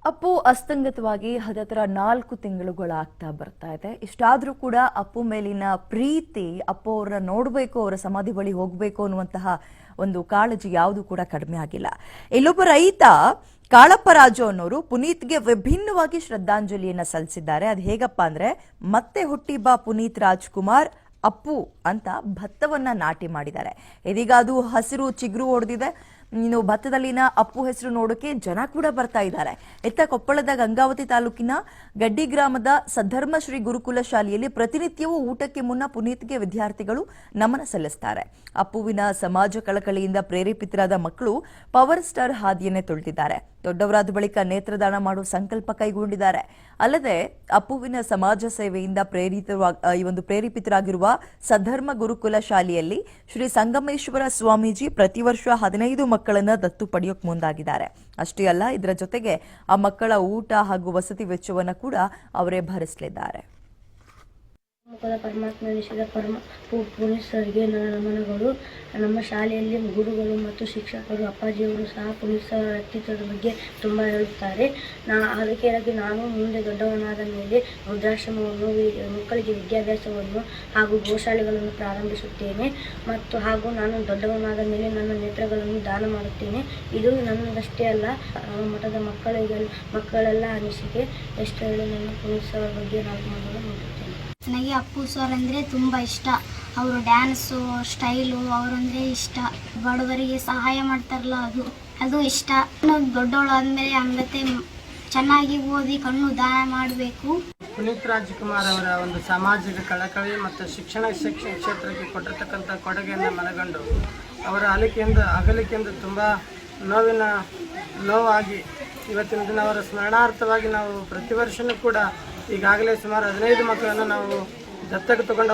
ಅಪ್ಪು ಅಸ್ತಂಗತವಾಗಿ ಹದತ್ರ 4 ತಿಂಗಳುಗಳಾಗ್ತಾ ಬರ್ತಾ ಇದೆ. ಇಷ್ಟಾದ್ರೂ ಕೂಡ ಅಪ್ಪು ಮೇಲಿನ ಪ್ರೀತಿ, ಅಪ್ಪು ಅವರನ್ನ ನೋಡಬೇಕು, ಅವರ ಸಮಾಧಿ ಬಳಿ ಹೋಗಬೇಕು ಅನ್ನುವಂತಹ ಒಂದು ಕಾಳಜಿ ಯಾವುದು ಕೂಡ ಕಡಿಮೆ ಆಗಿಲ್ಲ. ಇಲ್ಲೊಬ್ಬ ರೈತ ಕಾಳಪ್ಪರಾಜು ಅನ್ನೋರು ಪುನೀತ್ಗೆ ವಿಭಿನ್ನವಾಗಿ ಶ್ರದ್ಧಾಂಜಲಿಯನ್ನ ಸಲ್ಲಿಸಿದ್ದಾರೆ. ಅದು ಹೇಗಪ್ಪ ಅಂದ್ರೆ, ಮತ್ತೆ ಹುಟ್ಟಿ ಬಾ ಪುನೀತ್ ರಾಜ್ಕುಮಾರ್ ಅಪ್ಪು ಅಂತ ಭತ್ತವನ್ನ ನಾಟಿ ಮಾಡಿದ್ದಾರೆ. ಇದೀಗ ಅದು ಹಸಿರು ಚಿಗುರು ಹೊಡೆದಿದೆ. ಇನ್ನು ಭತ್ತದಲ್ಲಿನ ಅಪ್ಪು ಹೆಸರು ನೋಡೋಕೆ ಜನ ಕೂಡ ಬರ್ತಾ ಇದ್ದಾರೆ. ಇತ್ತ ಕೊಪ್ಪಳದ ಗಂಗಾವತಿ ತಾಲೂಕಿನ ಗಡ್ಡಿ ಗ್ರಾಮದ ಸದ್ಧರ್ಮ ಶ್ರೀ ಗುರುಕುಲ ಶಾಲೆಯಲ್ಲಿ ಪ್ರತಿನಿತ್ಯವೂ ಊಟಕ್ಕೆ ಮುನ್ನ ಪುನೀತ್ಗೆ ವಿದ್ಯಾರ್ಥಿಗಳು ನಮನ ಸಲ್ಲಿಸುತ್ತಾರೆ. ಅಪ್ಪುವಿನ ಸಮಾಜ ಕಳಕಳಿಯಿಂದ ಪ್ರೇರೇಪಿತರಾದ ಮಕ್ಕಳು ಪವರ್ ಸ್ಟಾರ್ ಹಾದಿಯನ್ನೇ ತುಳಿದಿದ್ದಾರೆ. ದೊಡ್ಡವರಾದ ಬಳಿಕ ನೇತ್ರದಾನ ಮಾಡುವ ಸಂಕಲ್ಪ ಕೈಗೊಂಡಿದ್ದಾರೆ. ಅಲ್ಲದೆ ಅಪ್ಪುವಿನ ಸಮಾಜ ಸೇವೆಯಿಂದ ಪ್ರೇರೇಪಿತರಾಗಿರುವ ಸದ್ಧರ್ಮ ಗುರುಕುಲ ಶಾಲೆಯಲ್ಲಿ ಶ್ರೀ ಸಂಗಮೇಶ್ವರ ಸ್ವಾಮೀಜಿ ಪ್ರತಿ ವರ್ಷ 15 ಮಕ್ಕಳನ್ನ ದತ್ತು ಪಡೆಯೋಕೆ ಮುಂದಾಗಿದ್ದಾರೆ. ಅಷ್ಟೇ ಅಲ್ಲ, ಇದರ ಜೊತೆಗೆ ಆ ಮಕ್ಕಳ ಊಟ ಹಾಗೂ ವಸತಿ ವೆಚ್ಚವನ್ನು ಕೂಡ ಅವರೇ ಭರಿಸಲಿದ್ದಾರೆ. ಮುಖದ ಪರಮಾತ್ಮ ಎನಿಸಿದ ಪುನೀತ್ ಸರ್ಗೆ ನನ್ನ ನಮನಗಳು. ನಮ್ಮ ಶಾಲೆಯಲ್ಲಿ ಗುರುಗಳು ಮತ್ತು ಶಿಕ್ಷಕರು ಅಪ್ಪಾಜಿಯವರು ಸಹ ಪುನೀತ್ ಸರ್ ವ್ಯಕ್ತಿತ್ವದ ಬಗ್ಗೆ ತುಂಬ ಹೇಳುತ್ತಾರೆ. ಅದಕ್ಕಾಗಿ ನಾನು ಮುಂದೆ ದೊಡ್ಡವನಾದ ಮೇಲೆ ವೃದ್ಧಾಶ್ರಮವನ್ನು, ಮಕ್ಕಳಿಗೆ ವಿದ್ಯಾಭ್ಯಾಸವನ್ನು ಹಾಗೂ ಗೋಶಾಲೆಗಳನ್ನು ಪ್ರಾರಂಭಿಸುತ್ತೇನೆ. ಹಾಗೂ ನಾನು ದೊಡ್ಡವನಾದ ಮೇಲೆ ನನ್ನ ನೇತ್ರಗಳನ್ನು ದಾನ ಮಾಡುತ್ತೇನೆ. ಇದು ನನ್ನದಷ್ಟೇ ಅಲ್ಲ, ಮಠದ ಮಕ್ಕಳೆಲ್ಲ ಅನಿಸಿಕೆ. ಎಷ್ಟು ಹೇಳಿ ನನ್ನ ಪುನೀತ್ ಸರ್ ಬಗ್ಗೆ ನಾನು ಮಾಡುತ್ತೇನೆ. ನನಗೆ ಅಪ್ಪು ಸರ್ ಅಂದರೆ ತುಂಬ ಇಷ್ಟ. ಅವರು ಡ್ಯಾನ್ಸು ಸ್ಟೈಲು ಅವರಂದರೆ ಇಷ್ಟ. ಬಡವರಿಗೆ ಸಹಾಯ ಮಾಡ್ತಾರಲ್ಲ ಅದು ಇಷ್ಟ. ದೊಡ್ಡವಳು ಆದಮೇಲೆ ಅಂಗತೆ ಚೆನ್ನಾಗಿ ಓದಿ ಕಣ್ಣು ದಾನ ಮಾಡಬೇಕು. ಪುನೀತ್ ರಾಜ್ಕುಮಾರ್ ಅವರ ಒಂದು ಸಾಮಾಜಿಕ ಕಳಕಳಿ ಮತ್ತು ಶಿಕ್ಷಣ ಕ್ಷೇತ್ರಕ್ಕೆ ಕೊಟ್ಟಿರ್ತಕ್ಕಂಥ ಕೊಡುಗೆಯನ್ನು ಮನಗಂಡು ಅವರ ಅಗಲಿಕೆಯಿಂದ ತುಂಬ ನೋವಾಗಿ ಇವತ್ತಿನ ದಿನ ಅವರ ಸ್ಮರಣಾರ್ಥವಾಗಿ ನಾವು ಪ್ರತಿ ವರ್ಷವೂ ಕೂಡ ಈಗಾಗಲೇ ಸುಮಾರು 15 ಮಕ್ಕಳನ್ನು ನಾವು ದತ್ತಕ್ಕೆ ತಗೊಂಡು